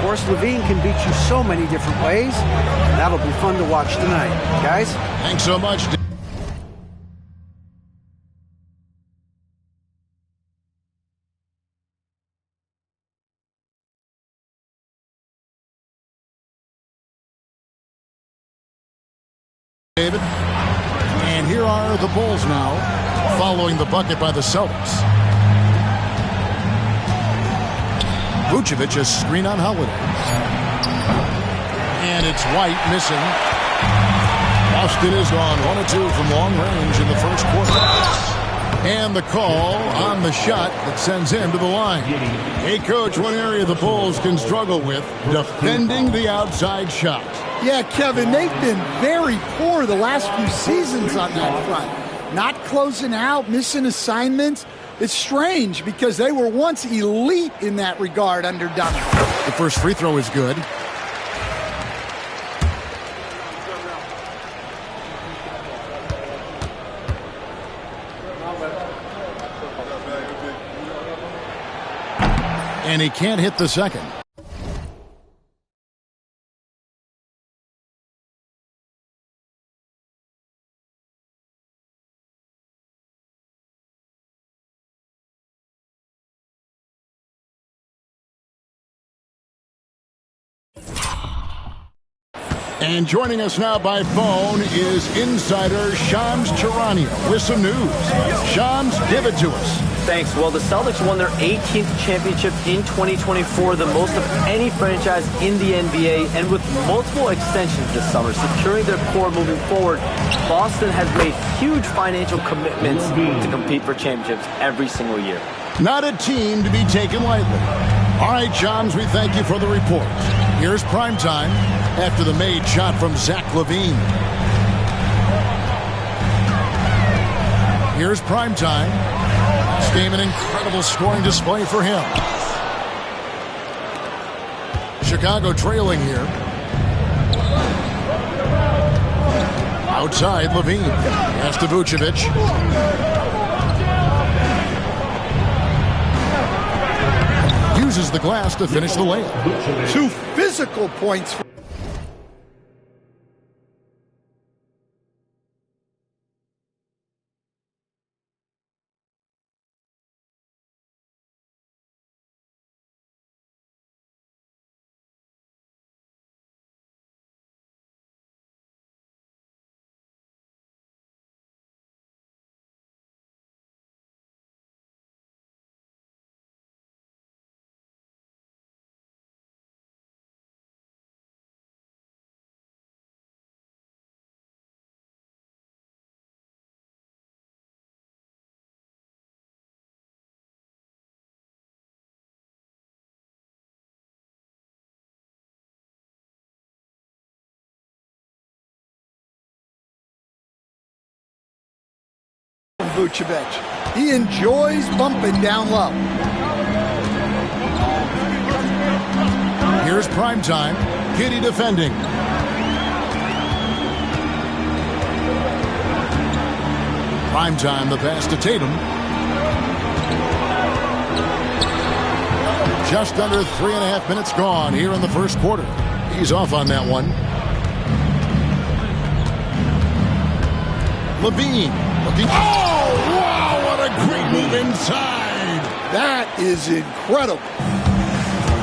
course, Levine can beat you so many different ways. That'll be fun to watch tonight. Guys? Thanks so much. David. And here are the Bulls now, following the bucket by the Celtics. Vucevic, a screen on Holiday. And it's White missing. Boston is gone 1-2 from long range in the first quarter. And the call on the shot that sends him to the line. Hey, Coach, one area the Bulls can struggle with, defending the outside shot. Yeah, Kevin, they've been very poor the last few seasons on that front. Not closing out, missing assignments. It's strange because they were once elite in that regard under Dunham. The first free throw is good. And he can't hit the second. And joining us now by phone is insider Shams Charania with some news. Shams, give it to us. Thanks. Well, the Celtics won their 18th championship in 2024, the most of any franchise in the NBA, and with multiple extensions this summer, securing their core moving forward, Boston has made huge financial commitments to compete for championships every single year. Not a team to be taken lightly. All right, Shams, we thank you for the report. Here's primetime after the made shot from Zach LaVine. Here's primetime. This game an incredible scoring display for him. Chicago trailing here. Outside, LaVine. Pass to Vucevic. Uses the glass to finish the layup. 2 physical points. Vucevic. He enjoys bumping down low. Here's primetime. Kitty defending. Primetime, the pass to Tatum. Just under 3.5 minutes gone here in the first quarter. He's off on that one. LaVine looking. Oh, wow, what a great move inside. That is incredible.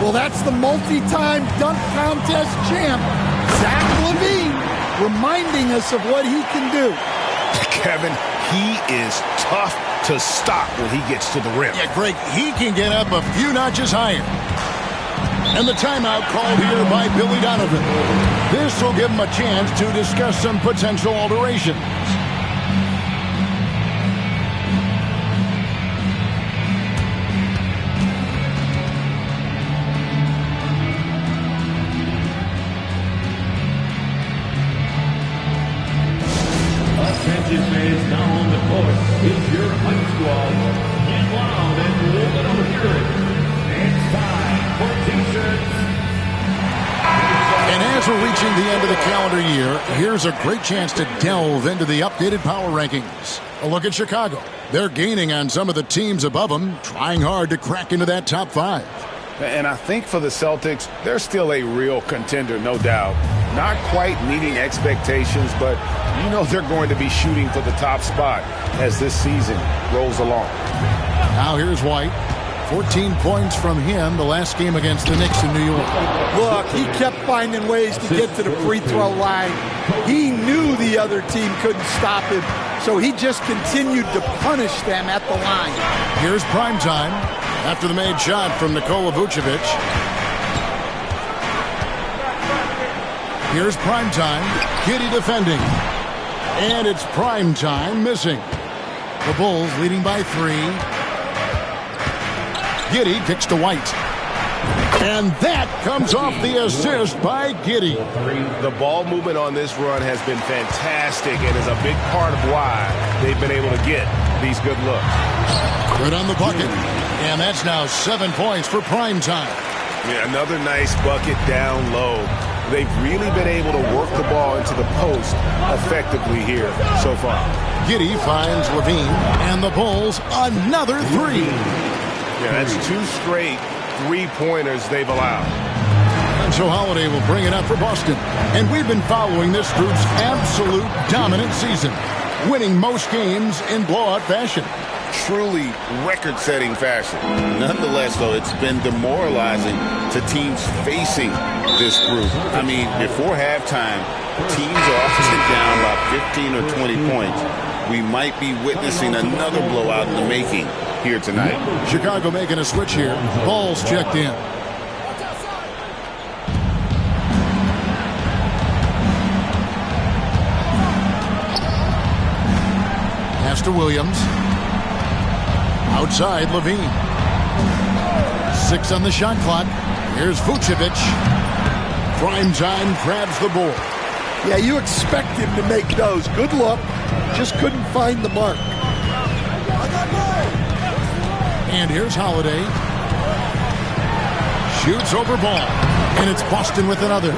Well, that's the multi-time dunk contest champ, Zach LaVine, reminding us of what he can do. Kevin, he is tough to stop when he gets to the rim. Yeah, Greg, he can get up a few notches higher. And the timeout called here by Billy Donovan. This will give him a chance to discuss some potential alterations. Attention fans, now on the court is your hype squad. Get loud and let them hear it. It's time for t-shirts. And as we're reaching the end of the calendar year, here's a great chance to delve into the updated power rankings. A look at Chicago. They're gaining on some of the teams above them, trying hard to crack into that top 5. And I think for the Celtics, they're still a real contender, no doubt. Not quite meeting expectations, but you know they're going to be shooting for the top spot as this season rolls along. Now here's White. 14 points from him the last game against the Knicks in New York. Look, he kept finding ways to get to the free throw line. He knew the other team couldn't stop him, so he just continued to punish them at the line. Here's primetime after the made shot from Nikola Vucevic. Here's primetime. Giddey defending. And it's primetime missing. The Bulls leading by 3. Giddey kicks to White. And that comes off the assist by Giddey. The ball movement on this run has been fantastic and is a big part of why they've been able to get these good looks. Good on the bucket. And that's now 7 points for primetime. Yeah, another nice bucket down low. They've really been able to work the ball into the post effectively here so far. Giddey finds Levine. And the Bulls another 3. Yeah, that's 2 straight three-pointers they've allowed. And so Holiday will bring it up for Boston. And we've been following this group's absolute dominant season, winning most games in blowout fashion. Truly record-setting fashion. Nonetheless, though, it's been demoralizing to teams facing this group. I mean, before halftime, teams are often down by 15 or 20 points. We might be witnessing another blowout in the making here tonight. Chicago making a switch here. Ball's checked in. Pass to Williams. Outside, Levine. 6 on the shot clock. Here's Vucevic. Primetime grabs the board. Yeah, you expect him to make those. Good look. Just couldn't find the mark. And here's Holiday. Shoots over Ball. And it's Boston with another.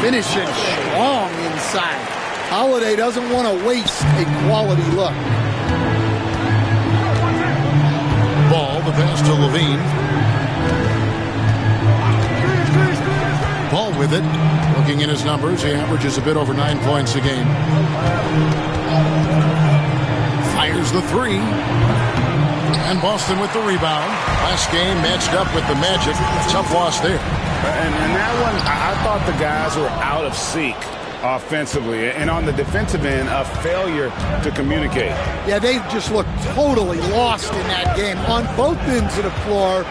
Finishing strong inside. Holiday doesn't want to waste a quality look. Ball, the pass to Levine. Ball with it. Looking in his numbers, he averages a bit over 9 points a game. Fires the 3. And Boston with the rebound. Last game matched up with the Magic. Tough loss there. And that one, I thought the guys were out of sync offensively. And on the defensive end, a failure to communicate. Yeah, they just looked totally lost in that game. On both ends of the floor,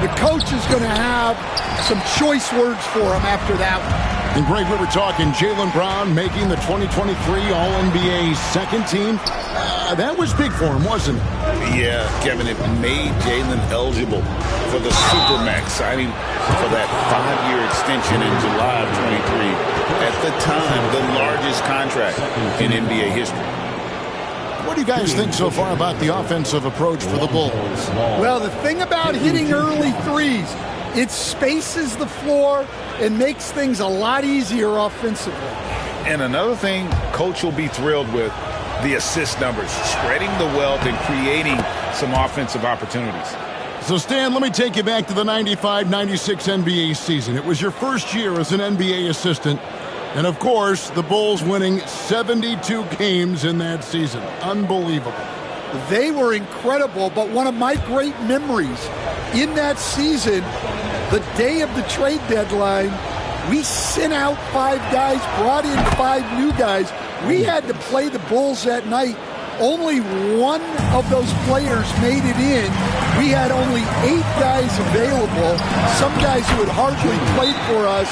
the coach is going to have some choice words for him after that one. And Greg, we were talking Jaylen Brown making the 2023 All-NBA second team. That was big for him, wasn't it? Yeah, Kevin, it made Jaylen eligible for the Supermax, signing for that 5-year extension in July of 23. At the time, the largest contract in NBA history. What do you guys think so far about the offensive approach for the Bulls? Well, the thing about hitting early threes, it spaces the floor and makes things a lot easier offensively. And another thing Coach will be thrilled with, the assist numbers, spreading the wealth and creating some offensive opportunities. So, Stan, let me take you back to the 95-96 NBA season. It was your first year as an NBA assistant. And, of course, the Bulls winning 72 games in that season. Unbelievable. They were incredible, but one of my great memories in that season, the day of the trade deadline, we sent out 5 guys, brought in 5 new guys. We had to play the Bulls that night. Only one of those players made it in. We had only 8 guys available, some guys who had hardly played for us.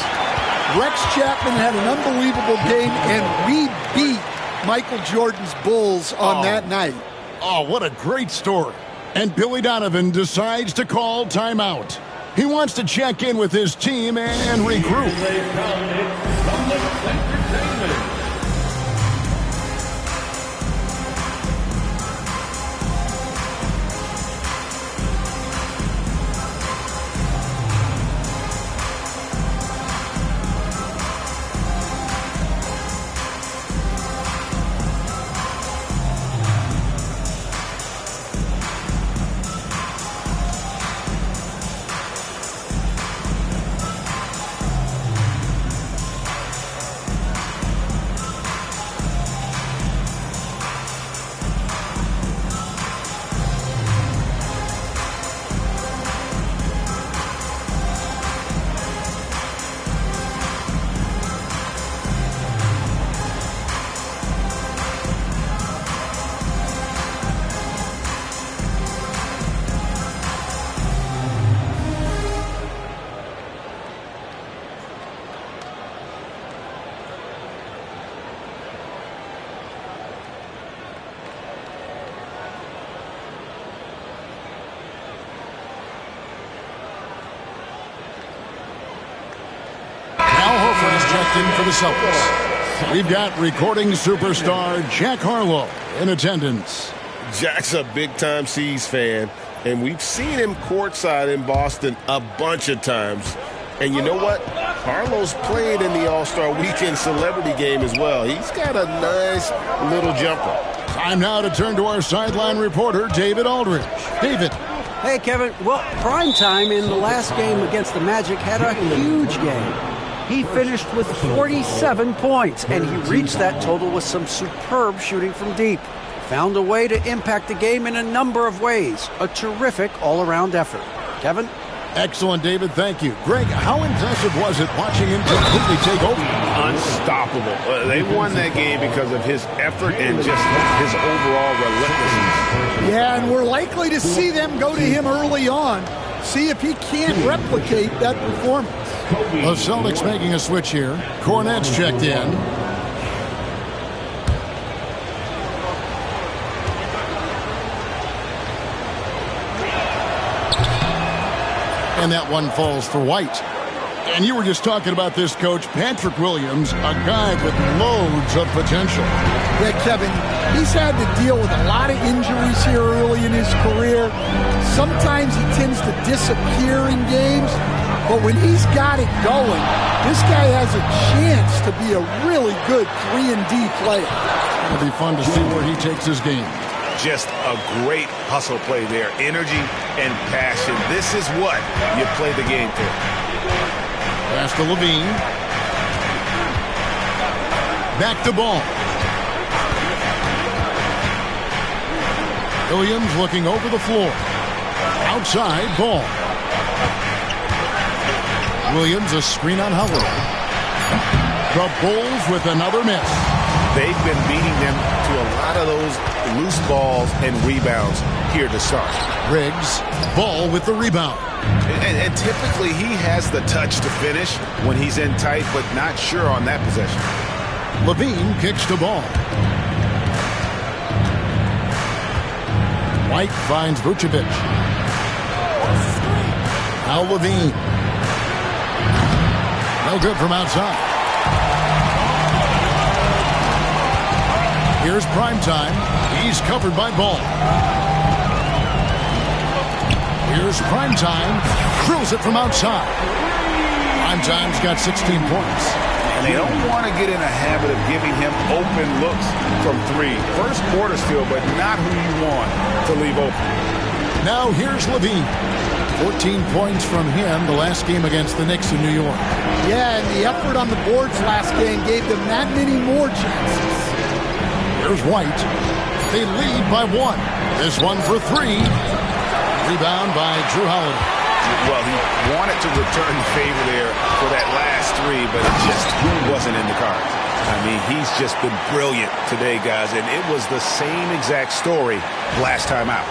Rex Chapman had an unbelievable game, and we beat Michael Jordan's Bulls on that night. Oh, what a great story. And Billy Donovan decides to call timeout. He wants to check in with his team and regroup. checked in for the Celtics. We've got recording superstar Jack Harlow in attendance. Jack's a big-time C's fan, and we've seen him courtside in Boston a bunch of times. And you know what? Harlow's played in the All-Star Weekend Celebrity Game as well. He's got a nice little jumper. Time now to turn to our sideline reporter, David Aldridge. David. Hey, Kevin. Well, primetime in the last game against the Magic had a huge game. He finished with 47 points, and he reached that total with some superb shooting from deep. Found a way to impact the game in a number of ways. A terrific all-around effort. Kevin? Excellent, David. Thank you. Greg, how impressive was it watching him completely take over? Unstoppable. They won that game because of his effort and just his overall relentlessness. Yeah, and we're likely to see them go to him early on. See if he can't replicate that performance. The Celtics making a switch here. Cornette's checked in. And that one falls for White. And you were just talking about this, Coach. Patrick Williams, a guy with loads of potential. Yeah, Kevin, he's had to deal with a lot of injuries here early in his career. Sometimes he tends to disappear in games, but when he's got it going, this guy has a chance to be a really good 3-and-D player. It'll be fun to see where he takes his game. Just a great hustle play there. Energy and passion. This is what you play the game for. Pass to Levine. Back to Ball. Williams looking over the floor. Outside, Ball. Williams, a screen on Howard. The Bulls with another miss. They've been beating them to a lot of those loose balls and rebounds here to start. Riggs, Ball with the rebound. And typically he has the touch to finish when he's in tight, but not sure on that possession. Levine kicks the Ball. White finds Vucevic. Now Levine. No good from outside. Here's Primetime. He's covered by Ball. Here's Primetime. Drills it from outside. Primetime's got 16 points. And they don't want to get in a habit of giving him open looks from three. First quarter still, but not who you want to leave open. Now here's Levine. 14 points from him the last game against the Knicks in New York. Yeah, and the effort on the boards last game gave them that many more chances. Here's White. They lead by one. This one for three. Rebound by Drew Holiday. Well, he wanted to return the favor there for that last three, but it just wasn't in the cards. I mean, he's just been brilliant today, guys, and it was the same exact story last time out.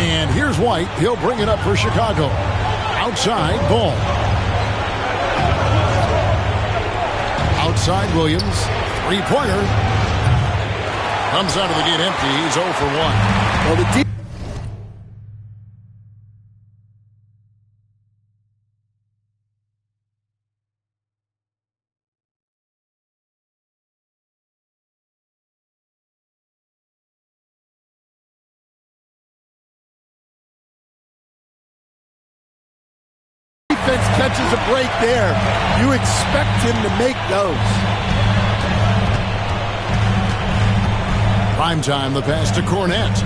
And here's White. He'll bring it up for Chicago. Outside, Ball. Outside, Williams. Three-pointer. Comes out of the gate empty. He's 0 for 1. Well, the defense catches a break there. You expect him to make those. Primetime, the pass to Cornette.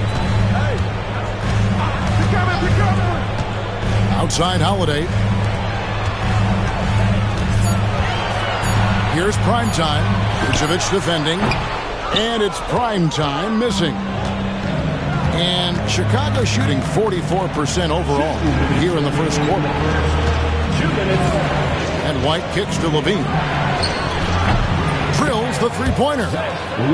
Outside Holiday. Here's Primetime. Vucevic defending. And it's Primetime missing. And Chicago shooting 44% overall here in the first quarter. And White kicks to Levine. Drills the three-pointer.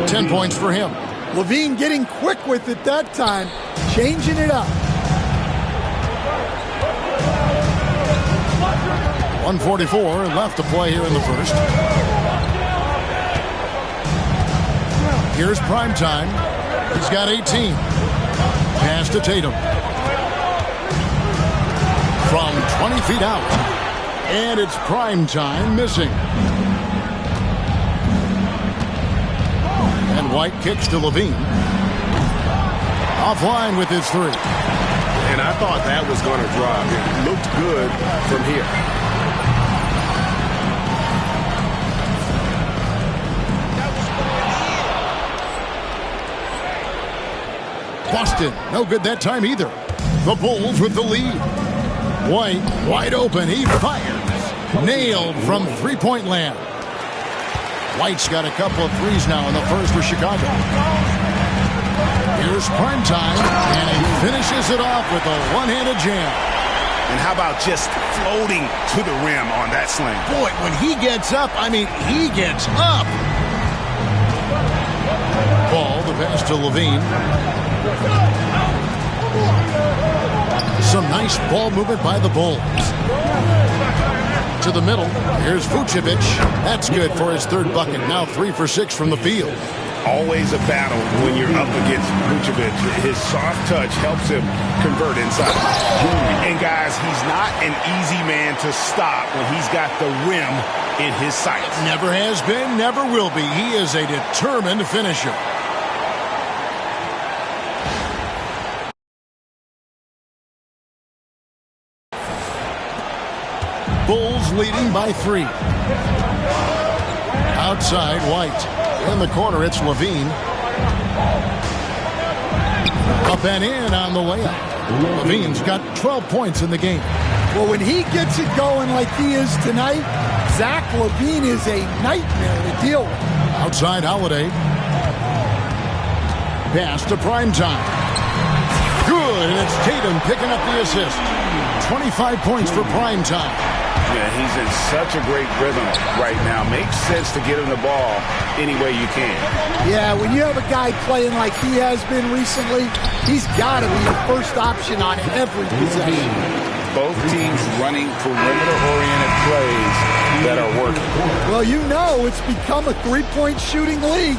10 points for him. Levine getting quick with it that time, changing it up. 1:44 left to play here in the first. Here's Primetime. He's got 18. Pass to Tatum. From 20 feet out. And it's prime time missing. And White kicks to Levine. Offline with his three. And I thought that was going to drop. It looked good from here. Boston, no good that time either. The Bulls with the lead. White, wide open, he fires. Nailed from three-point land. White's got a couple of threes now in the first for Chicago. Here's prime time, and he finishes it off with a one-handed jam. And how about just floating to the rim on that slam? Boy, when he gets up, I mean, he gets up. Ball, the pass to Levine. Some nice ball movement by the Bulls. To the middle. Here's Vucevic. That's good for his third bucket. Now 3 for 6 from the field. Always a battle when you're up against Vucevic. His soft touch helps him convert inside. And guys, he's not an easy man to stop when he's got the rim in his sights. Never has been, never will be. He is a determined finisher. Bulls leading by 3. Outside, White. In the corner, it's Levine. Up and in on the layup. Levine's got 12 points in the game. Well, when he gets it going like he is tonight, Zach LaVine is a nightmare to deal with. Outside, Holiday. Pass to primetime. Good, and it's Tatum picking up the assist. 25 points for primetime. Yeah, he's in such a great rhythm right now. Makes sense to get him the ball any way you can. Yeah, when you have a guy playing like he has been recently, he's got to be the first option on every possession. Both teams running perimeter-oriented plays that are working. Well, you know it's become a three-point shooting league.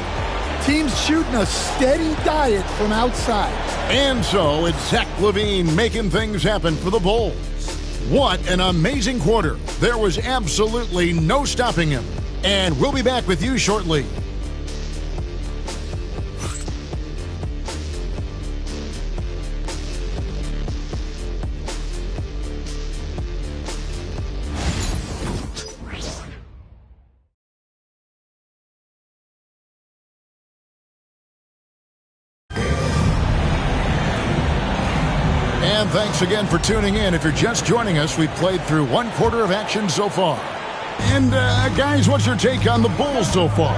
Teams shooting a steady diet from outside. And so it's Zach LaVine making things happen for the Bulls. What an amazing quarter. There was absolutely no stopping him. And we'll be back with you shortly. And thanks again for tuning in. If you're just joining us, we've played through one quarter of action so far. And, guys, what's your take on the Bulls so far?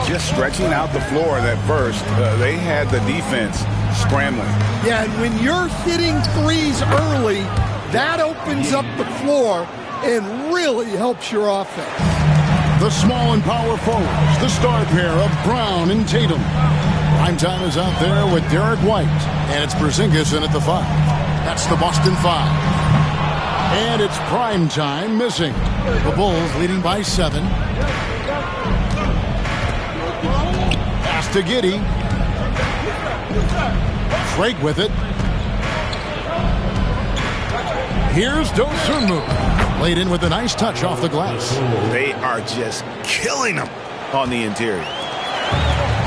Just stretching out the floor that first. They had the defense scrambling. Yeah, and when you're hitting threes early, that opens up the floor and really helps your offense. The small and power forwards, the star pair of Brown and Tatum. Primetime is out there with Derek White, and it's Porzingis in at the 5. That's the Boston 5. And it's primetime missing. The Bulls leading by 7. Pass to Giddey. Drake with it. Here's Dosunmu. Laid in with a nice touch off the glass. They are just killing them on the interior.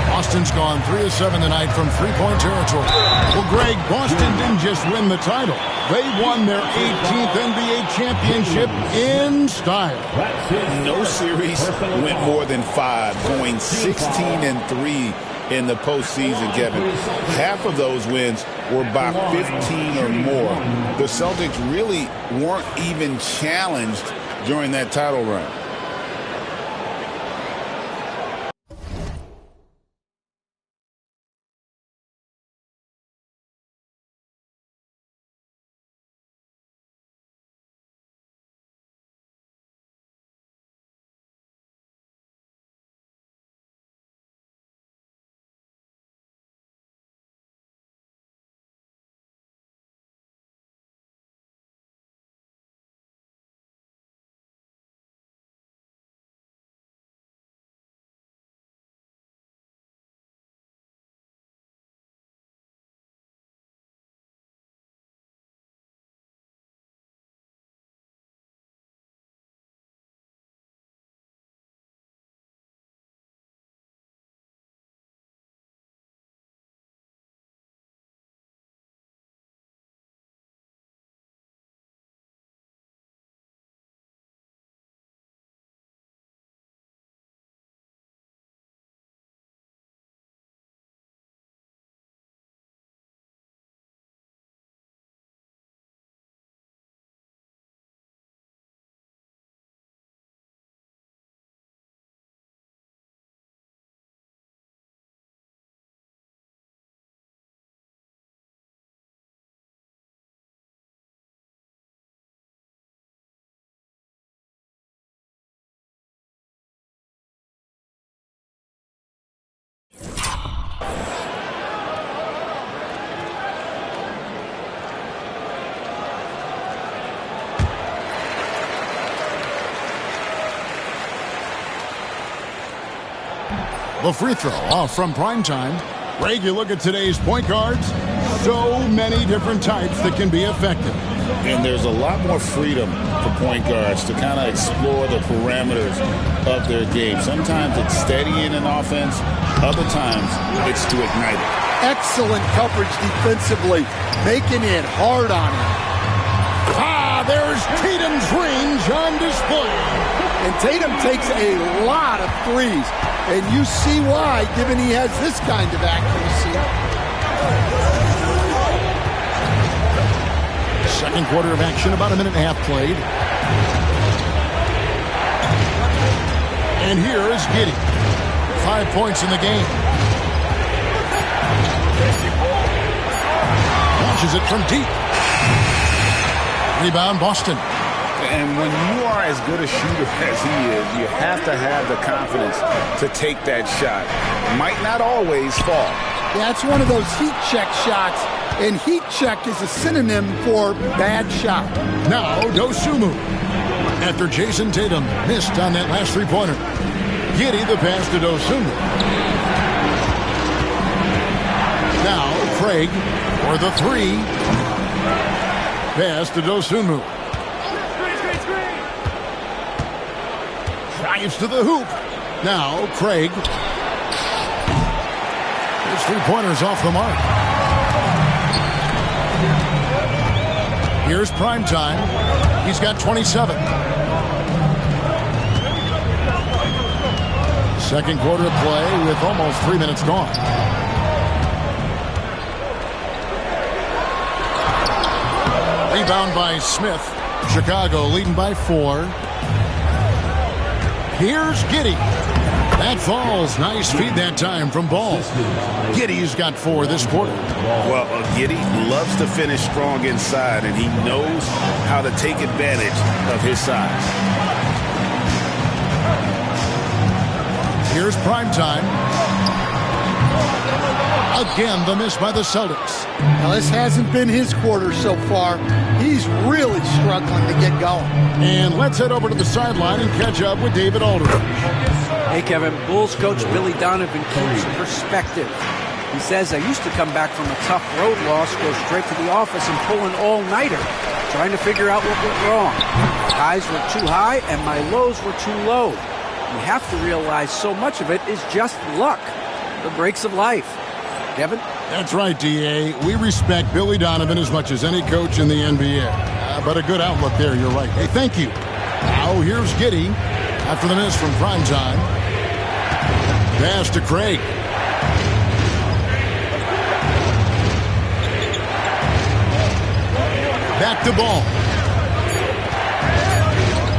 Boston's gone 3 of 7 tonight from three-point territory. Well, Greg, Boston didn't just win the title. They won their 18th NBA championship in style. No series went more than 5, going 16-3 in the postseason, Kevin. Half of those wins were by 15 or more. The Celtics really weren't even challenged during that title run. The free throw off from primetime. Greg, you look at today's point guards, so many different types that can be effective. And there's a lot more freedom for point guards to kind of explore the parameters of their game. Sometimes it's steadying an offense. Other times it's to ignite it. Excellent coverage defensively, making it hard on him. There's Tatum's range on display. And Tatum takes a lot of threes. And you see why, given he has this kind of accuracy. Second quarter of action, about a minute and a half played. And here is Giddey. 5 points in the game. Launches it from deep. Rebound, Boston. And when you are as good a shooter as he is, you have to have the confidence to take that shot. Might not always fall. That's one of those heat check shots, and heat check is a synonym for bad shot. Now, Dosunmu. After Jason Tatum missed on that last three-pointer. Giddey the pass to Dosunmu. Now, Craig for the three. Pass to Dosunmu. Drives to the hoop. Now, Craig. His three-pointers off the mark. Here's primetime. He's got 27. Second quarter of play with almost 3 minutes gone. Rebound by Smith. Chicago leading by 4. Here's Giddey. That falls. Nice feed that time from Ball. Giddey's got 4 this quarter. Well, Giddey loves to finish strong inside, and he knows how to take advantage of his size. Here's primetime. Again, the miss by the Celtics. Now, this hasn't been his quarter so far. He's really struggling to get going. And let's head over to the sideline and catch up with David Aldridge. Hey, Kevin. Bulls coach Billy Donovan keeps perspective. He says, I used to come back from a tough road loss, go straight to the office and pull an all-nighter, trying to figure out what went wrong. My highs were too high and my lows were too low. You have to realize so much of it is just luck, the breaks of life. Kevin? That's right, D.A. We respect Billy Donovan as much as any coach in the NBA. But a good outlook there, you're right. Hey, thank you. Now here's Giddey after the miss from primetime. Pass to Craig. Back to Ball.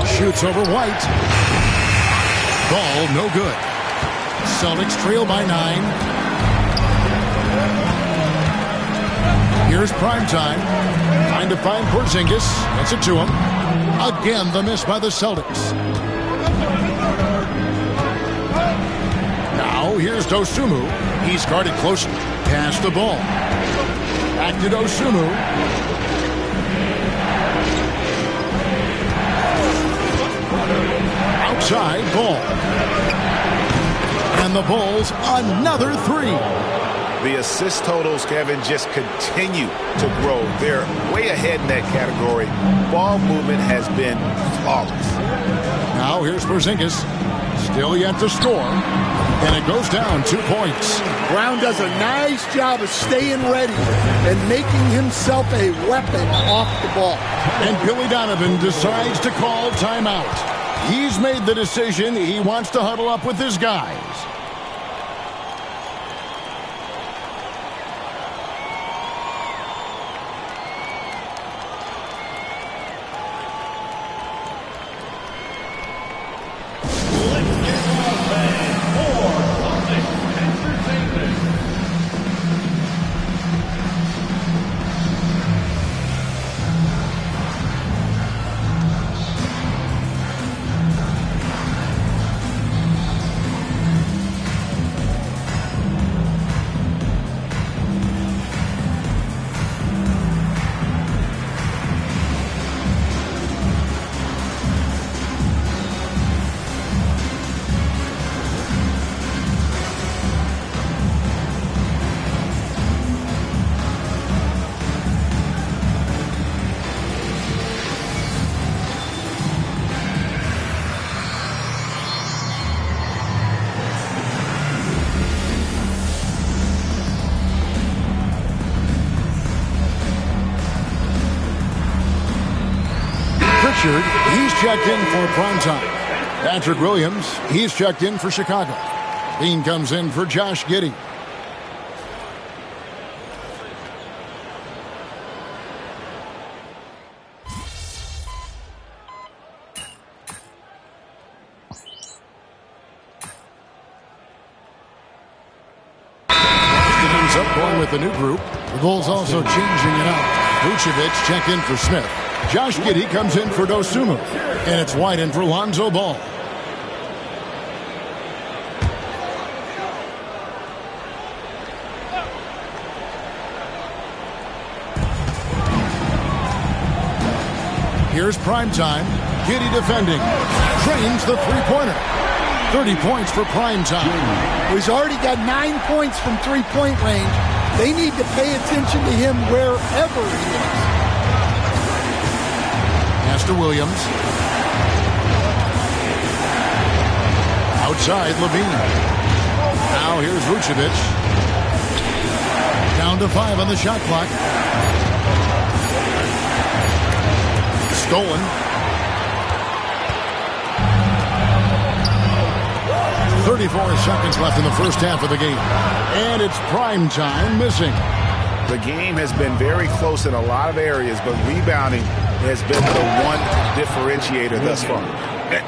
Shoots over White. Ball, no good. Celtics trail by 9. Here's primetime. Trying to find Porzingis. Gets it to him. Again, the miss by the Celtics. Now, here's Dosunmu. He's guarded closely. Pass the ball. Back to Dosunmu. Outside, Ball. And the Bulls, another 3. The assist totals, Kevin, just continue to grow. They're way ahead in that category. Ball movement has been flawless. Now here's Porzingis. Still yet to score. And it goes down 2 points. Brown does a nice job of staying ready and making himself a weapon off the ball. And Billy Donovan decides to call timeout. He's made the decision. He wants to huddle up with his guys. Pritchard, he's checked in for primetime. Patrick Williams, he's checked in for Chicago. Bean comes in for Josh Giddey. Up going with the new group. The Bulls also changing it up. Vucevic check in for Smith. Josh Giddey comes in for Dosunmu. And it's White in for Lonzo Ball. Here's primetime. Giddey defending. Drains the three-pointer. 30 points for primetime. He's already got 9 points from three-point range. They need to pay attention to him wherever he is. Pass to Williams. Outside, Levine. Now here's Vucevic. Down to 5 on the shot clock. Stolen. 34 seconds left in the first half of the game. And it's prime time missing. The game has been very close in a lot of areas, but rebounding has been the one differentiator thus far.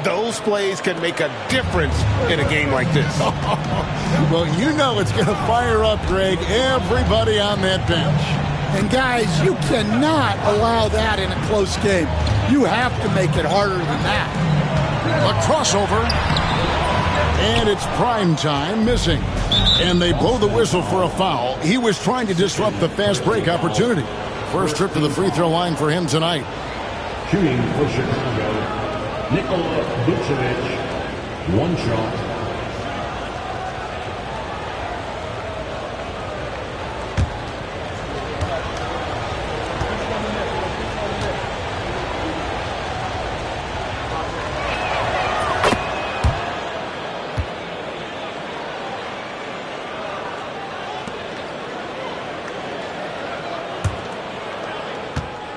Those plays can make a difference in a game like this. Well, you know it's going to fire up, Greg, everybody on that bench. And guys, you cannot allow that in a close game. You have to make it harder than that. A crossover. And it's prime time missing. And they blow the whistle for a foul. He was trying to disrupt the fast break opportunity. First trip to the free throw line for him tonight. Shooting for Chicago, Nikola Vucevic. One shot.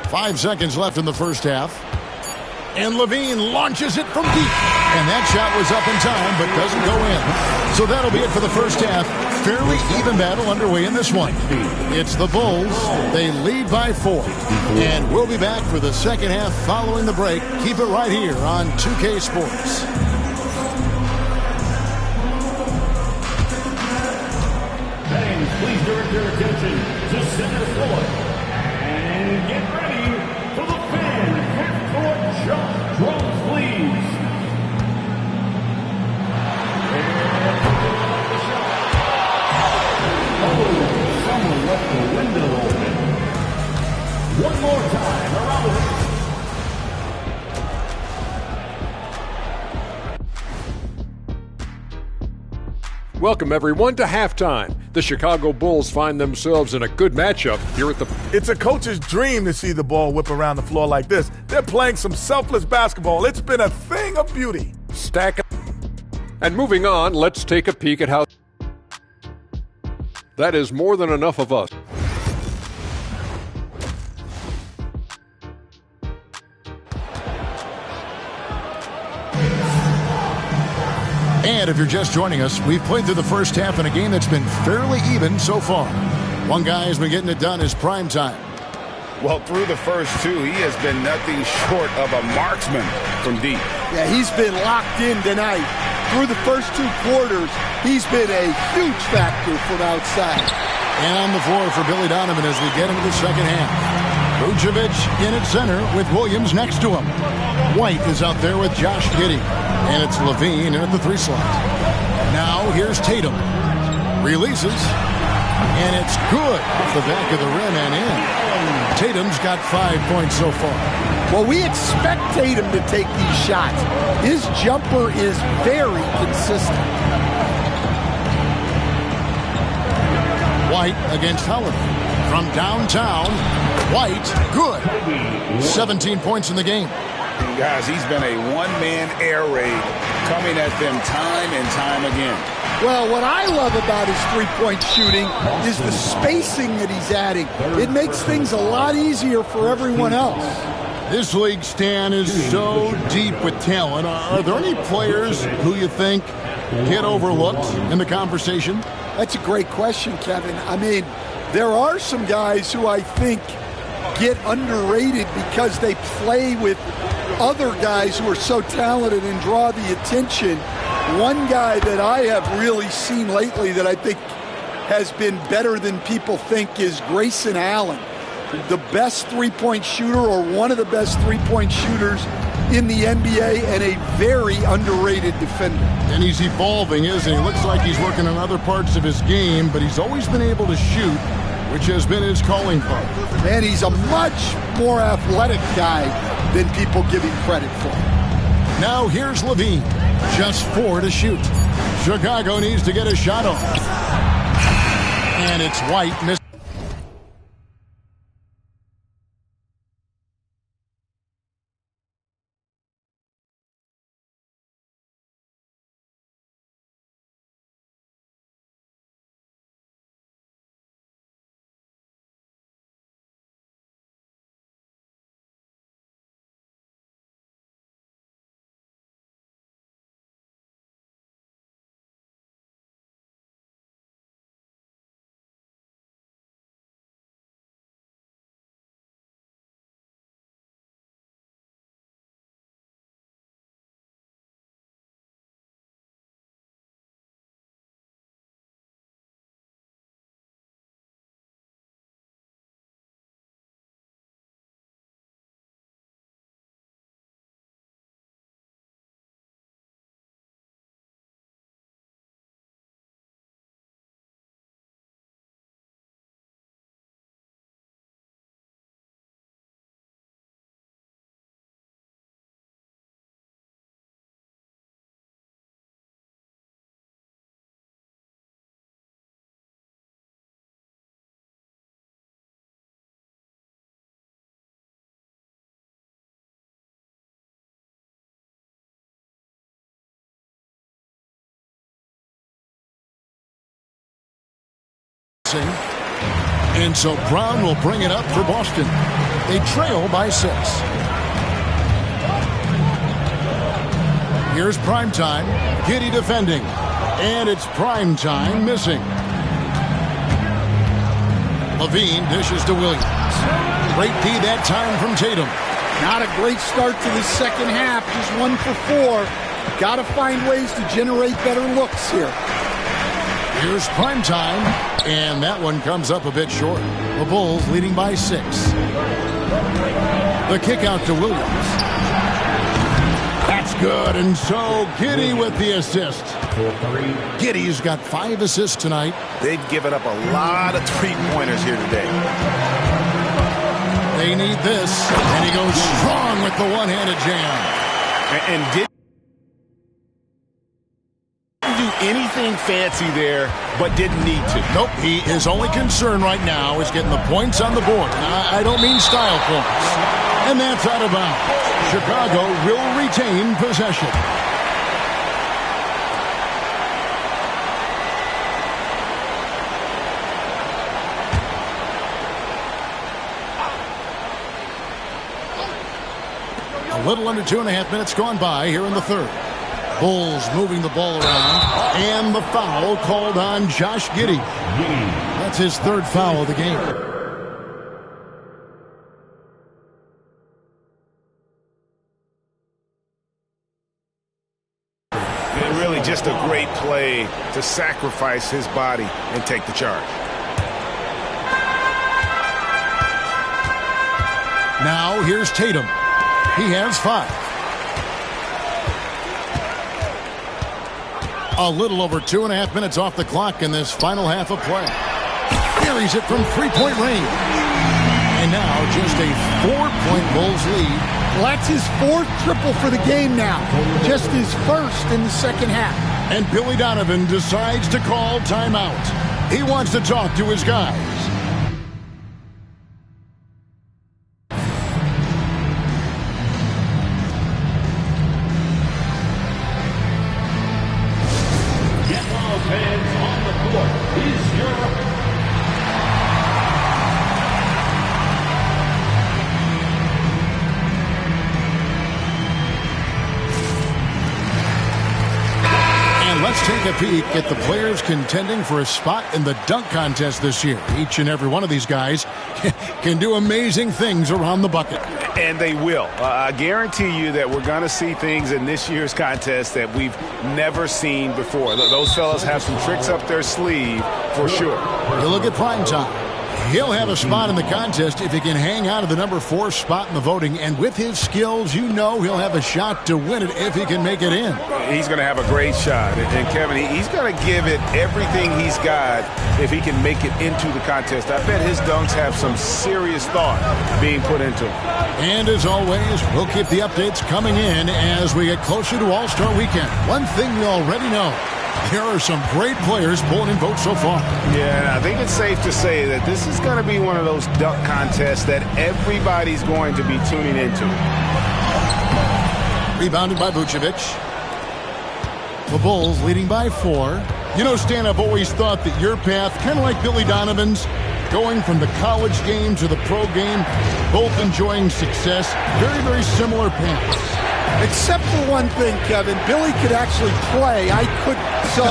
5 seconds left in the first half. And Levine launches it from deep. And that shot was up in time, but doesn't go in. So that'll be it for the first half. Fairly even battle underway in this one. It's the Bulls. They lead by 4. And we'll be back for the second half following the break. Keep it right here on 2K Sports. Fans, please direct your attention to center court. And get ready for the fan half-court jump drums, please. Oh, someone left the window open. One more time around the ring. Welcome, everyone, to halftime. The Chicago Bulls find themselves in a good matchup here at the... It's a coach's dream to see the ball whip around the floor like this. They're playing some selfless basketball. It's been a thing of beauty. Stack up. And moving on, let's take a peek at how... That is more than enough of us. And if you're just joining us, we've played through the first half in a game that's been fairly even so far. One guy has been getting it done is prime time. Well, through the first two, he has been nothing short of a marksman from deep. Yeah, he's been locked in tonight. Through the first 2 quarters, he's been a huge factor from outside. And on the floor for Billy Donovan as we get into the second half. Vucevic in at center with Williams next to him. White is out there with Josh Giddey. And it's Levine in at the 3 slot. Now here's Tatum. Releases. And it's good off the back of the rim and in. Tatum's got 5 points so far. Well, we expect Tatum to take these shots. His jumper is very consistent. White against Holiday. From downtown, White, good. 17 points in the game. Guys, he's been a one-man air raid coming at them time and time again. Well, what I love about his three-point shooting is the spacing that he's adding. It makes things a lot easier for everyone else. This league, Stan, is so deep with talent. Are there any players who you think get overlooked in the conversation? That's a great question, Kevin. I mean, there are some guys who I think get underrated because they play with other guys who are so talented and draw the attention. One guy that I have really seen lately that I think has been better than people think is Grayson Allen, the best three-point shooter or one of the best three-point shooters in the NBA and a very underrated defender. And he's evolving, isn't he? Looks like he's working on other parts of his game, but he's always been able to shoot, which has been his calling card. And he's a much more athletic guy than people give him credit for. Now here's Levine. Just 4 to shoot. Chicago needs to get a shot off. And it's White missed. And so Brown will bring it up for Boston. They trail by 6. Here's Primetime. Giddey defending. And it's Primetime missing. Levine dishes to Williams. Great D that time from Tatum. Not a great start to the second half. Just 1 for 4. Got to find ways to generate better looks here. Here's Primetime, and that one comes up a bit short. The Bulls leading by 6. The kick out to Williams. That's good, and so Giddey with the assist. Giddey's got 5 assists tonight. They've given up a lot of three-pointers here today. They need this, and he goes strong with the one-handed jam. And didn't do anything fancy there, but didn't need to. Nope, his only concern right now is getting the points on the board. I don't mean style points. And that's out of bounds. Chicago will retain possession. A little under 2.5 minutes gone by here in the third. Bulls moving the ball around, and the foul called on Josh Giddey. That's his 3rd foul of the game. And really just a great play to sacrifice his body and take the charge. Now here's Tatum. He has 5. A little over 2.5 minutes off the clock in this final half of play. Carries it from three-point range. And now just a 4-point Bulls lead. Well, that's his 4th triple for the game now. Just his 1st in the second half. And Billy Donovan decides to call timeout. He wants to talk to his guys. a peek at the players contending for a spot in the dunk contest this year. Each and every one of these guys can do amazing things around the bucket. And they will. I guarantee you that we're going to see things in this year's contest that we've never seen before. Those fellas have some tricks up their sleeve for sure. You look at prime time. He'll have a spot in the contest if he can hang out of the number 4 spot in the voting. And with his skills, you know he'll have a shot to win it if he can make it in. He's going to have a great shot. And Kevin, he's going to give it everything he's got if he can make it into the contest. I bet his dunks have some serious thought being put into them. And as always, we'll keep the updates coming in as we get closer to All-Star Weekend. One thing we already know. There are some great players pulling in votes so far. Yeah, I think it's safe to say that this is going to be one of those dunk contests that everybody's going to be tuning into. Rebounded by Vucevic. The Bulls leading by 4. You know, Stan, I've always thought that your path, kind of like Billy Donovan's, going from the college game to the pro game, both enjoying success, very, very similar paths. Except for one thing, Kevin. Billy could actually play. I couldn't. So,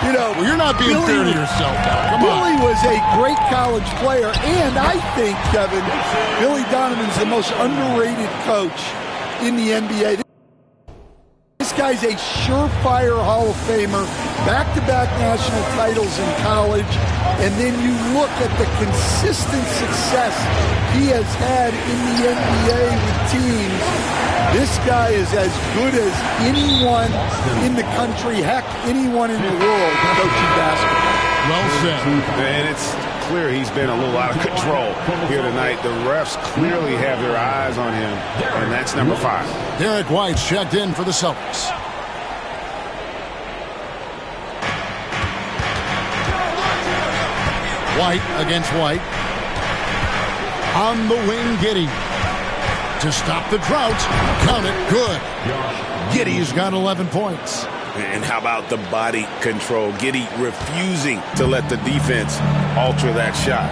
you know. Well, you're not being fair to yourself now. Come on. Billy was a great college player. And I think, Kevin, Billy Donovan's the most underrated coach in the NBA. This guy's a surefire Hall of Famer. Back-to-back national titles in college. And then you look at the consistent success he has had in the NBA with teams. This guy is as good as anyone in the country, heck, anyone in the world coaching basketball. Well said. And it's clear he's been a little out of control here tonight. The refs clearly have their eyes on him, and that's number 5. Derek White's checked in for the Celtics. White against White. On the wing, Giddey. To stop the drought, count it, good. Giddey's got 11 points. And how about the body control? Giddey refusing to let the defense alter that shot.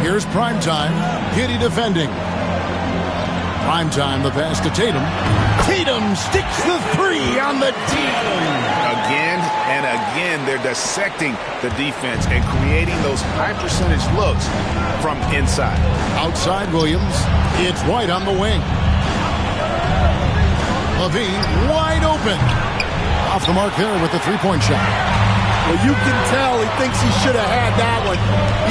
Here's Primetime. Giddey defending. Primetime, the pass to Tatum. Tatum sticks the 3 on the team. Again and again, they're dissecting the defense and creating those high percentage looks from inside. Outside Williams. It's White on the wing. Levine wide open. Off the mark there with the 3-point shot. Well, you can tell he thinks he should have had that one.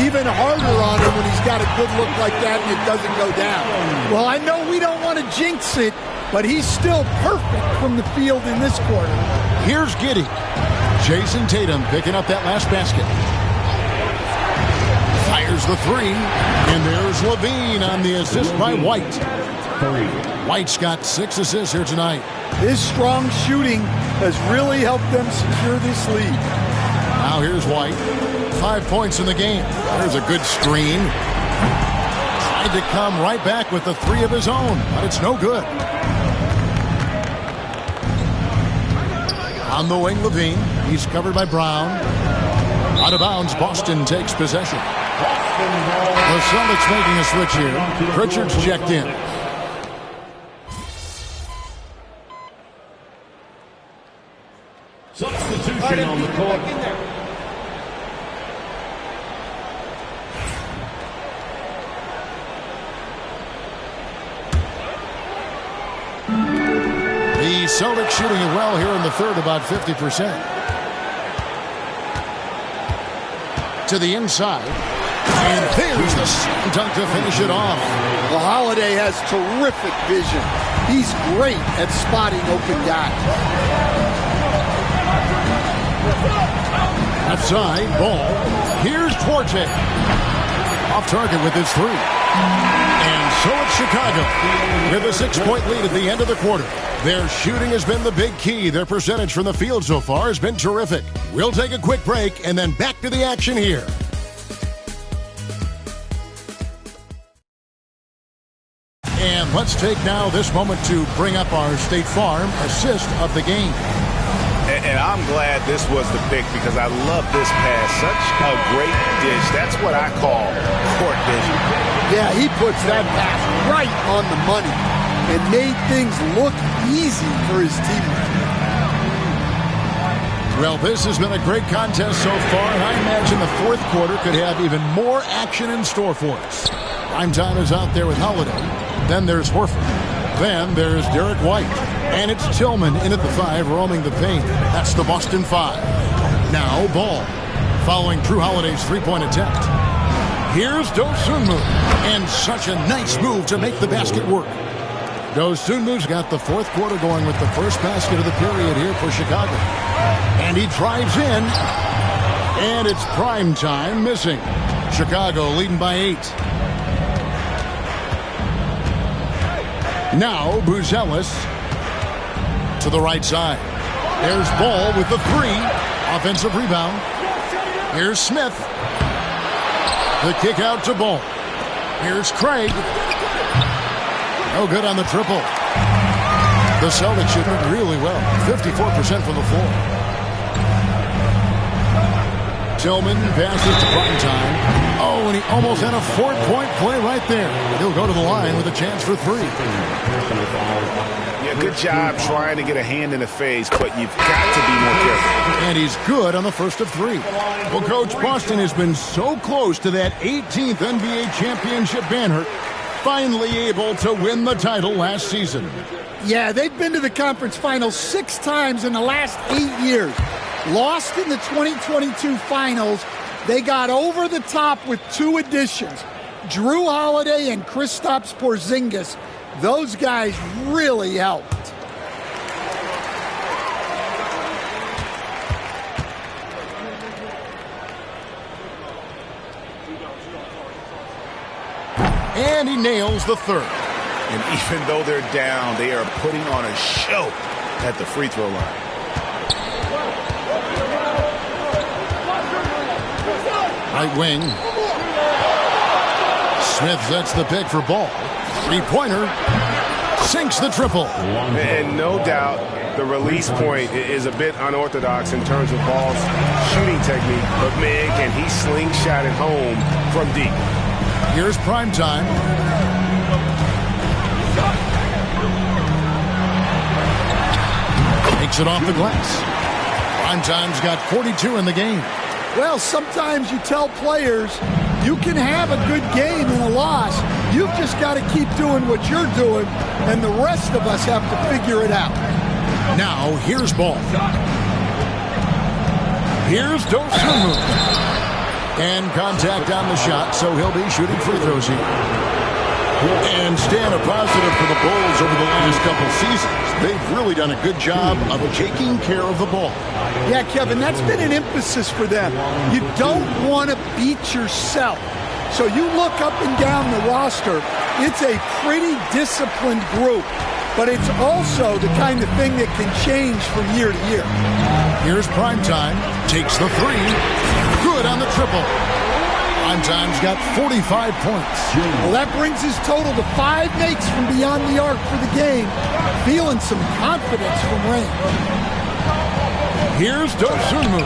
Even harder on him when he's got a good look like that and it doesn't go down. Well, I know we don't want to jinx it, but he's still perfect from the field in this quarter. Here's Giddey. Jason Tatum picking up that last basket. Fires the 3. And there's Levine on the assist by White. White's got 6 assists here tonight. His strong shooting has really helped them secure this lead. Now here's White. 5 points in the game. There's a good screen. Tried to come right back with the 3 of his own, but it's no good. On the wing, Levine. He's covered by Brown. Out of bounds, Boston takes possession. The Celtics making a switch here. Pritchard's checked in. Substitution on the court. The Celtics shooting it well here in the third, about 50%. To the inside. And there's the slam dunk to finish it off. Well, Holiday has terrific vision. He's great at spotting open guys. Left side, ball. Here's Duarte. Off target with his 3. And so it's Chicago with a 6-point lead at the end of the quarter. Their shooting has been the big key. Their percentage from the field so far has been terrific. We'll take a quick break and then back to the action here. And let's take now this moment to bring up our State Farm assist of the game. And I'm glad this was the pick because I love this pass. Such a great dish. That's what I call court vision. Yeah, he puts that pass right on the money. and made things look easy for his teammates. Well, this has been a great contest so far, and I imagine the fourth quarter could have even more action in store for us. Primetime is out there with Holiday. Then there's Horford. Then there's Derek White. And it's Tillman in at the 5, roaming the paint. That's the Boston 5. Now Ball, following Drew Holiday's three-point attempt. Here's Dosunmu, and such a nice move to make the basket work. Dosunmu's got the fourth quarter going with the first basket of the period here for Chicago. And he drives in, and it's prime time missing. Chicago leading by 8. Now Buzelis to the right side. There's Ball with the 3. Offensive rebound. Here's Smith. The kick out to Ball. Here's Craig. No good on the triple. The Celtics should do really well. 54% from the floor. Tillman passes to Primetime. Oh, and he almost had a 4-point play right there. He'll go to the line with a chance for 3. Yeah, good job trying to get a hand in the face, but you've got to be more careful. And he's good on the first of 3. Well, Coach, Boston has been so close to that 18th NBA championship banner, finally able to win the title last season. Yeah, they've been to the conference finals 6 times in the last 8 years. Lost in the 2022 finals. They got over the top with 2 additions. Drew Holiday and Kristaps Porzingis. Those guys really helped. And he nails the 3rd. And even though they're down, they are putting on a show at the free throw line. Right wing. Smith sets the pick for Ball. 3-pointer. Sinks the triple. And no doubt the release point is a bit unorthodox in terms of Ball's shooting technique. But man, can he slingshot it home from deep. Here's Primetime. Takes it off the glass. Primetime's got 42 in the game. Well, sometimes you tell players you can have a good game and a loss. You've just got to keep doing what you're doing, and the rest of us have to figure it out. Now, here's Ball. Here's Dosunmu. And contact on the shot, so he'll be shooting free throws here. And staying a positive for the Bulls over the last couple seasons. They've really done a good job of taking care of the ball. Yeah, Kevin, that's been an emphasis for them. You don't want to beat yourself. So you look up and down the roster, it's a pretty disciplined group. But it's also the kind of thing that can change from year to year. Here's Primetime. Takes the 3. Good on the triple. Primetime's got 45 points. Well, that brings his total to 5 makes from beyond the arc for the game. Feeling some confidence from range. Here's Dosunmu.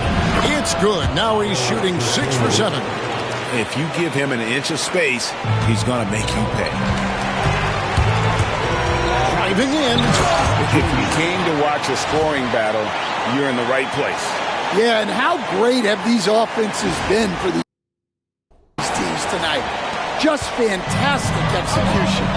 It's good. Now he's shooting 6 for 7. If you give him an inch of space, he's going to make you pay. Driving in. If you came to watch a scoring battle, you're in the right place. Yeah, and how great have these offenses been for these teams tonight? Just fantastic execution.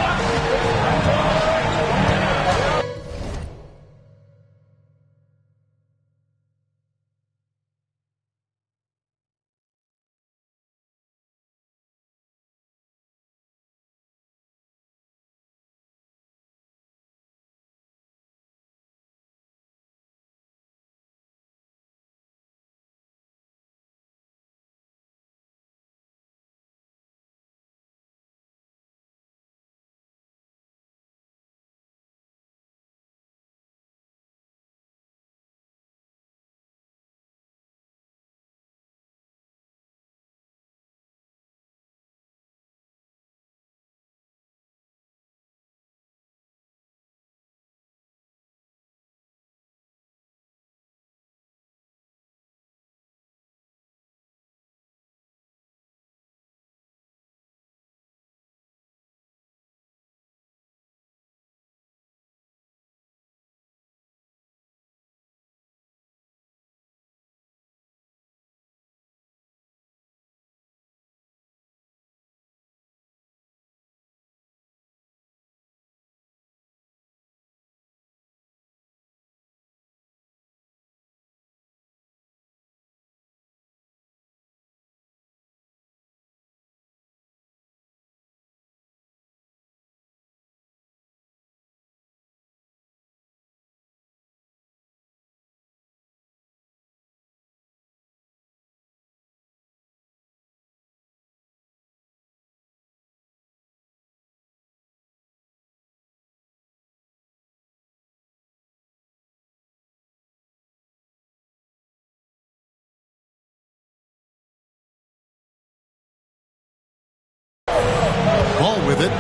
Ball with it.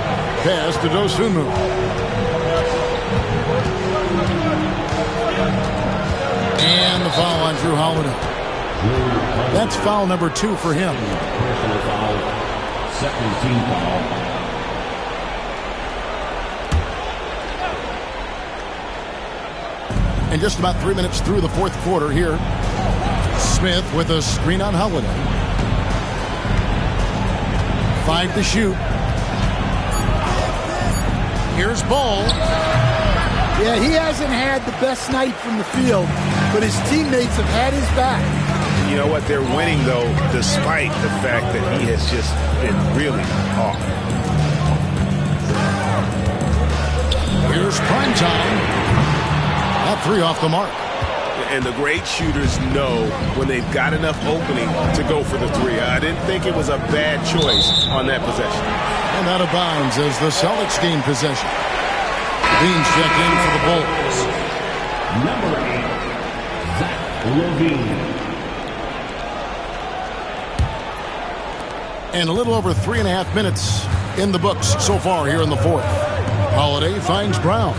Pass to Dosunmu. And the foul on Drew Holiday. That's foul number 2 for him. Personal foul. Second team foul. And just about 3 minutes through the fourth quarter here. Smith with a screen on Holiday. 5 to shoot. Here's Ball. Yeah, he hasn't had the best night from the field, but his teammates have had his back. You know what? They're winning, though, despite the fact that he has just been really off. Here's prime time. That 3 off the mark. And the great shooters know when they've got enough opening to go for the 3. I didn't think it was a bad choice on that possession. And out of bounds as the Celtics gain possession. Beans check in for the Bulls. Number 8, Zach LaVine. And a little over 3.5 minutes in the books so far here in the fourth. Holiday finds Brown.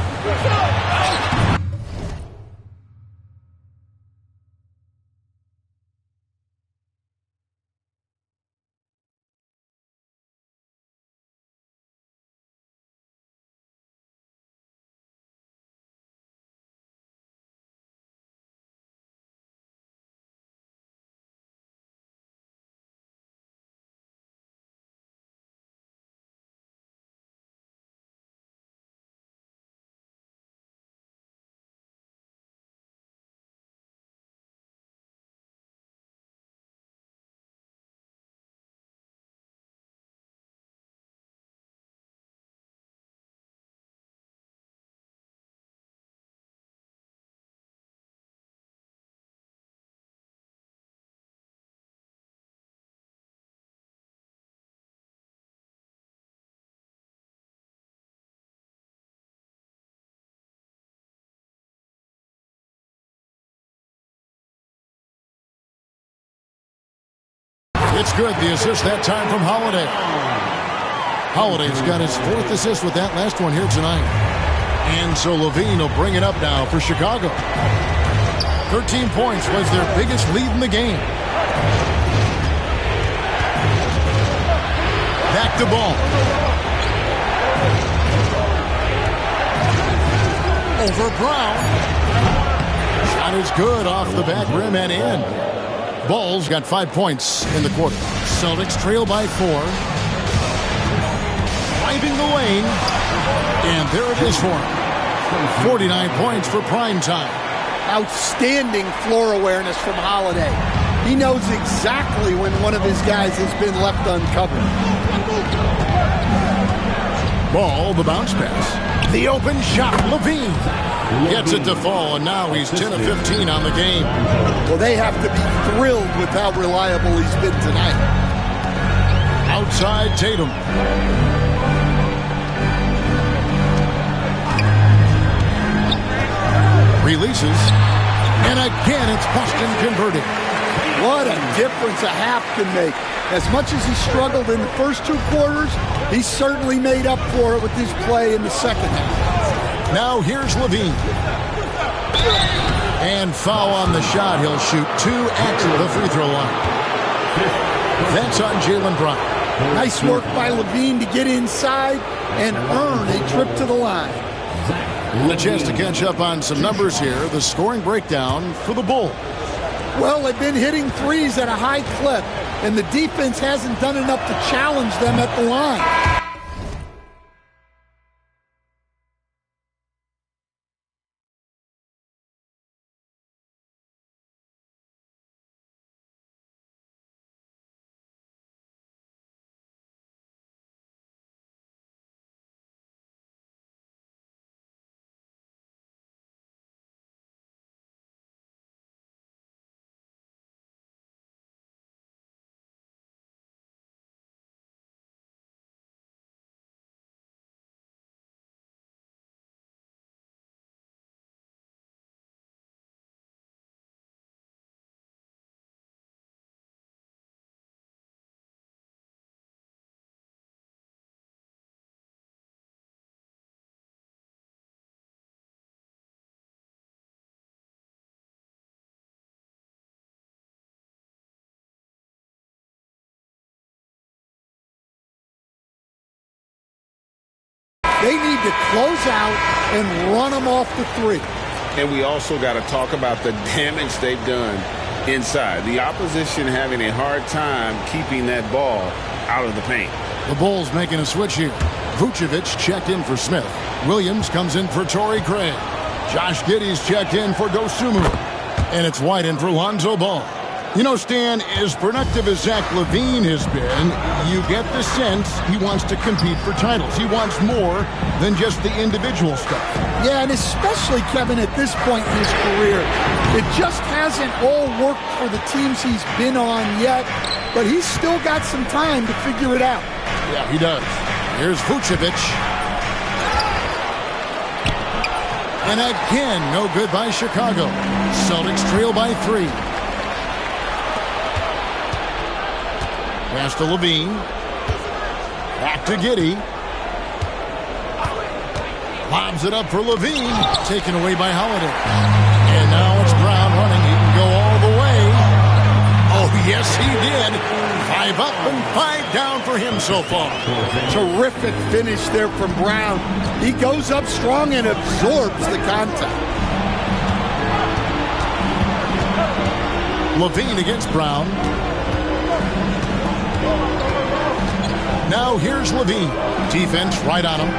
It's good, the assist that time from Holiday. Holiday's got his 4th assist with that last one here tonight. And so LaVine will bring it up now for Chicago. 13 points was their biggest lead in the game. Back to Ball. Over Brown. Shot is good off the back rim and in. Ball's got 5 points in the quarter. Celtics trail by 4. Driving the lane. And there it is for him. 49 points for prime time. Outstanding floor awareness from Holiday. He knows exactly when one of his guys has been left uncovered. Ball, the bounce pass. The open shot, LaVine. Gets it to fall, and now he's 10 of 15 on the game. Well, they have to be thrilled with how reliable he's been tonight. Outside Tatum. Releases. And again, it's Boston converting. What a difference a half can make. As much as he struggled in the first 2 quarters, he certainly made up for it with his play in the second half. Now here's LaVine. And foul on the shot. He'll shoot 2 at the free throw line. That's on Jaylen Brown. Nice work by LaVine to get inside and earn a trip to the line. A chance to catch up on some numbers here. The scoring breakdown for the Bulls. Well, they've been hitting threes at a high clip, and the defense hasn't done enough to challenge them at the line. They need to close out and run them off the three. And we also got to talk about the damage they've done inside. The opposition having a hard time keeping that ball out of the paint. The Bulls making a switch here. Vucevic checked in for Smith. Williams comes in for Torrey Craig. Josh Giddey's checked in for Dosunmu. And it's White in for Lonzo Ball. You know, Stan, as productive as Zach LaVine has been, you get the sense he wants to compete for titles. He wants more than just the individual stuff. Yeah, and especially, Kevin, at this point in his career, it just hasn't all worked for the teams he's been on yet, but he's still got some time to figure it out. Yeah, he does. Here's Vucevic. And again, no good by Chicago. Celtics trail by 3. Pass to Levine. Back to Giddey. Lobs it up for Levine. Taken away by Holiday. And now it's Brown running. He can go all the way. Oh, yes, he did. 5 up and 5 down for him so far. Terrific finish there from Brown. He goes up strong and absorbs the contact. Levine against Brown. Now here's Levine. Defense right on him.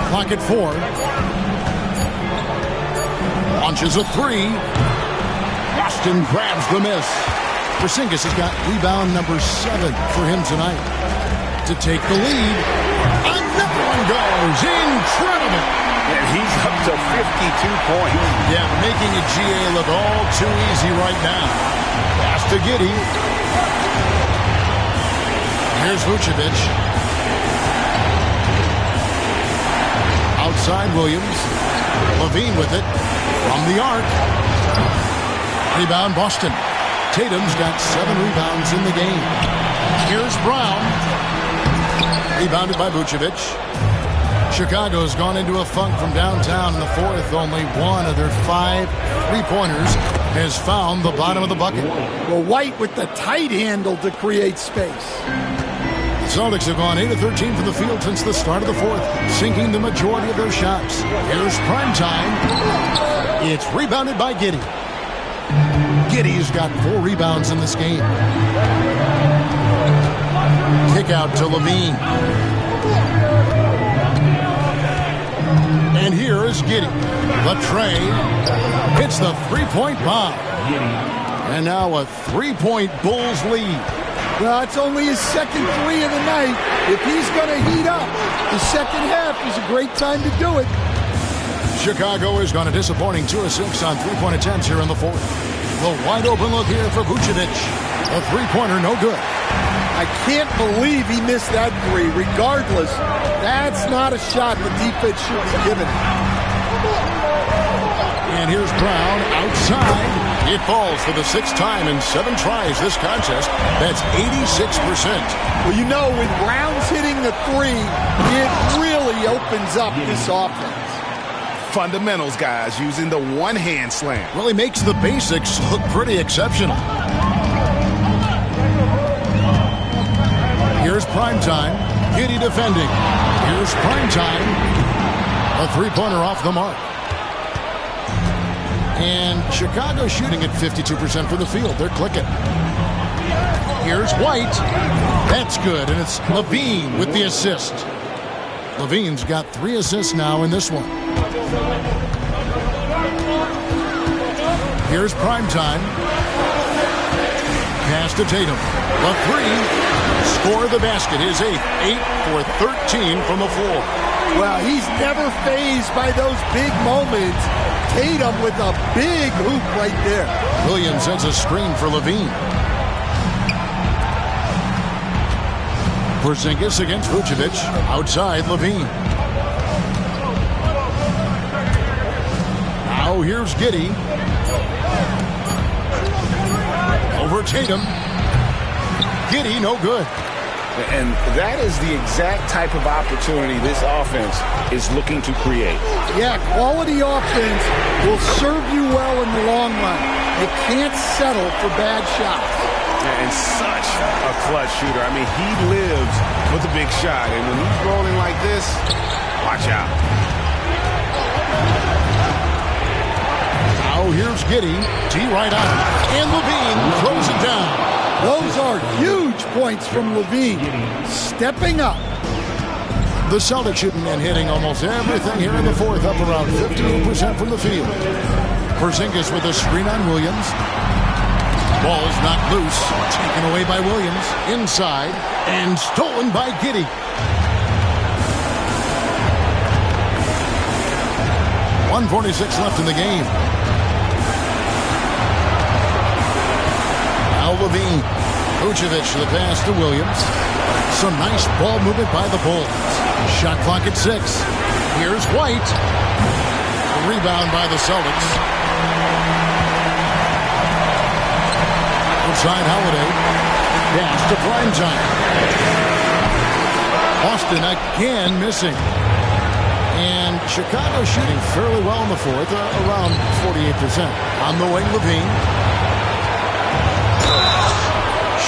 Clock at 4. Launches a 3. Boston grabs the miss. Porzingis has got rebound number 7 for him tonight. To take the lead. Another one goes. Incredible. And he's up to 52 points. Yeah, making a GA look all too easy right now. Pass to Giddey. Here's Vucevic. Outside Williams. Levine with it. From the arc. Rebound Boston. Tatum's got 7 rebounds in the game. Here's Brown. Rebounded by Vucevic. Chicago's gone into a funk from downtown in the 4th. Only one of their 5 3-pointers has found the bottom of the bucket. Well, White with the tight handle to create space. Celtics have gone 8 of 13 from the field since the start of the 4th, sinking the majority of their shots. Here's prime time. It's rebounded by Giddey. Giddey's got 4 rebounds in this game. Kick out to Levine. And here is Giddey. The tray hits the 3-point bomb. And now a 3-point Bulls lead. Well, it's only his second 3 of the night. If he's going to heat up, the second half is a great time to do it. Chicago has gone a disappointing 2 of 6 on 3-point attempts here in the 4th. The wide open look here for Vucevic. A 3-pointer, no good. I can't believe he missed that 3. Regardless, that's not a shot the defense should be giving. And here's Brown outside. It falls for the 6th time in 7 tries this contest. That's 86%. Well, you know, when Brown's hitting the 3, it really opens up this offense. Fundamentals, guys, using the one-hand slam. Really makes the basics look pretty exceptional. Here's primetime. Giddey defending. Here's primetime. A 3-pointer off the mark. And Chicago shooting at 52% from the field. They're clicking. Here's White. That's good. And it's Levine with the assist. Levine's got 3 assists now in this one. Here's primetime. Pass to Tatum. The 3. Score the basket. His 8th. 8 for 13 from the floor. Well, he's never fazed by those big moments. Tatum with a big hoop right there. Williams sends a screen for Levine. Porzingis against Vucevic. Outside Levine. Now here's Giddey. Over Tatum. Giddey, no good. And that is the exact type of opportunity this offense is looking to create. Yeah, quality offense will serve you well in the long run. They can't settle for bad shots. And such a clutch shooter. I mean, he lives with a big shot. And when he's rolling like this, watch out. Now here's Giddey. T right on. And Levine throws it down. Those are huge points from Levine. Stepping up. The Celtics shooting and hitting almost everything here in the fourth, up around 58% from the field. Porzingis with a screen on Williams. Ball's knocked loose. Taken away by Williams. Inside. And stolen by Giddey. .146 left in the game. Now Levine. Vucevic the pass to Williams. Some nice ball movement by the Bulls. Shot clock at 6. Here's White. The rebound by the Celtics. Outside Holiday. Pass to Primetime. Austin again missing. And Chicago shooting fairly well in the fourth, around 48%. On the wing, Levine.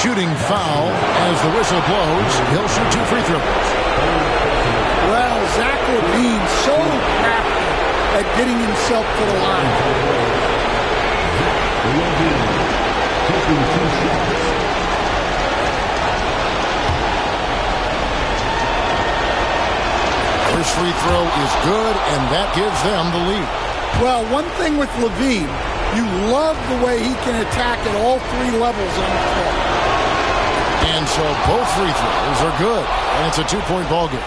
Shooting foul as the whistle blows. He'll shoot 2 free throws. Well, Zach Levine so crafty at getting himself to the line. First free throw is good, and that gives them the lead. Well, one thing with Levine, you love the way he can attack at all 3 levels on the floor. And so both free throws are good, and it's a 2-point ball game.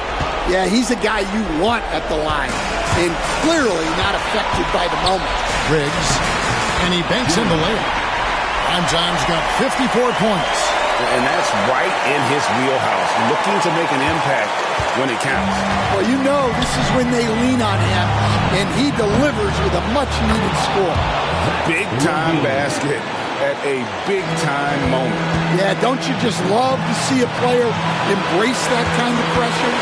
Yeah, he's a guy you want at the line, and clearly not affected by the moment. Riggs, and he banks in the layup. Primetime's got 54 points. And that's right in his wheelhouse, looking to make an impact when it counts. Well, you know this is when they lean on him, and he delivers with a much-needed score. Big-time basket at a big-time moment. Yeah, don't you just love to see a player embrace that kind of pressure?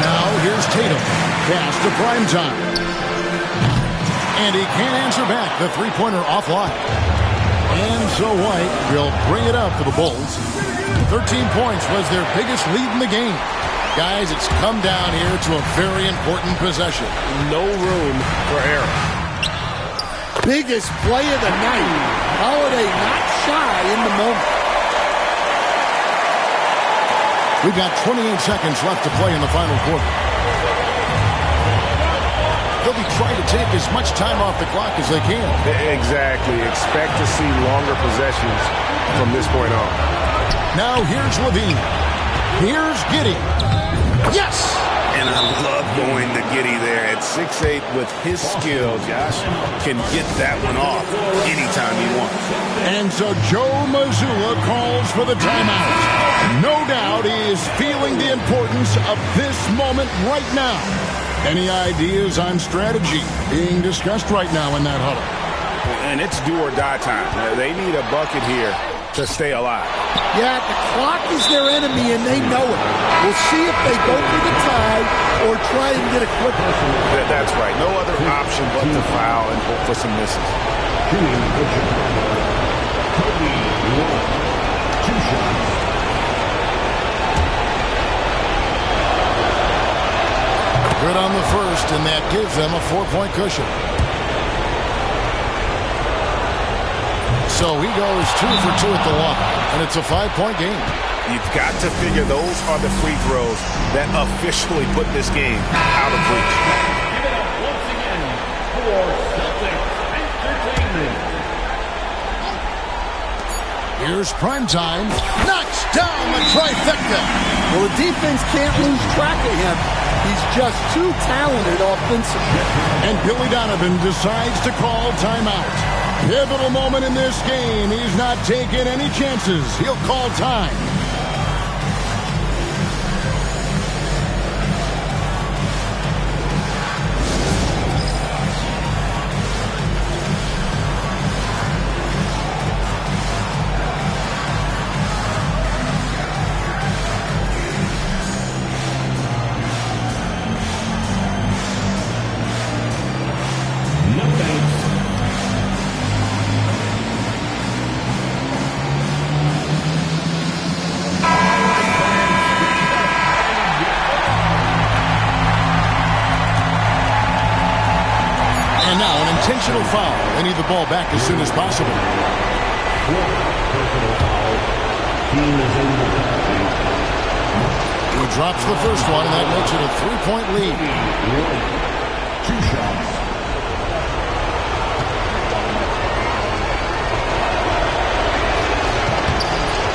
Now here's Tatum. Pass to Primetime. And he can't answer back. The three-pointer offline. And so White will bring it up for the Bulls. 13 points was their biggest lead in the game. Guys, it's come down here to a very important possession. No room for error. Biggest play of the night. Holiday not shy in the moment. We've got 28 seconds left to play in the final quarter. They'll be trying to take as much time off the clock as they can. Exactly. Expect to see longer possessions from this point on. Now here's Levine. Here's Giddey. Yes! And I love going to Giddey there at 6'8" with his skill. Josh can get that one off anytime he wants. And so Joe Mazzulla calls for the timeout. No doubt he is feeling the importance of this moment right now. Any ideas on strategy being discussed right now in that huddle? And it's do or die time. They need a bucket here to stay alive. Yeah, the clock is their enemy, and they know it. We'll see if they go for the tie or try and get a quick one. That's right. No other option but to foul and hope for some misses. Two shots. Good on the first, and that gives them a 4-point cushion. So he goes 2 for 2 at the line, and it's a 5-point game. You've got to figure those are the free throws that officially put this game out of reach. Give it up once again for Celtics Entertainment. Here's Primetime. Knocks down the trifecta. Well, the defense can't lose track of him. He's just too talented offensively. And Billy Donovan decides to call timeout. Pivotal moment in this game. He's not taking any chances. He'll call time. foul. They need the ball back as soon as possible. He drops the first one, and that makes it a 3-point lead. 2 shots.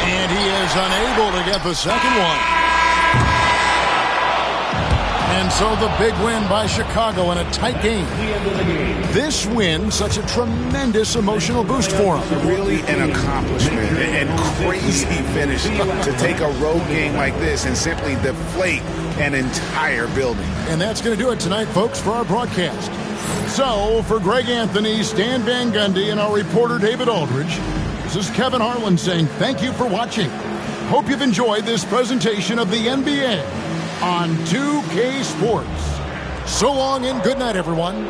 And he is unable to get the second one. And so the big win by Chicago in a tight game. This win, such a tremendous emotional boost for him. Really an accomplishment and crazy finish to take a road game like this and simply deflate an entire building. And that's going to do it tonight, folks, for our broadcast. So, for Greg Anthony, Stan Van Gundy, and our reporter David Aldridge, this is Kevin Harlan saying thank you for watching. Hope you've enjoyed this presentation of the NBA on 2K Sports. So long and good night, everyone.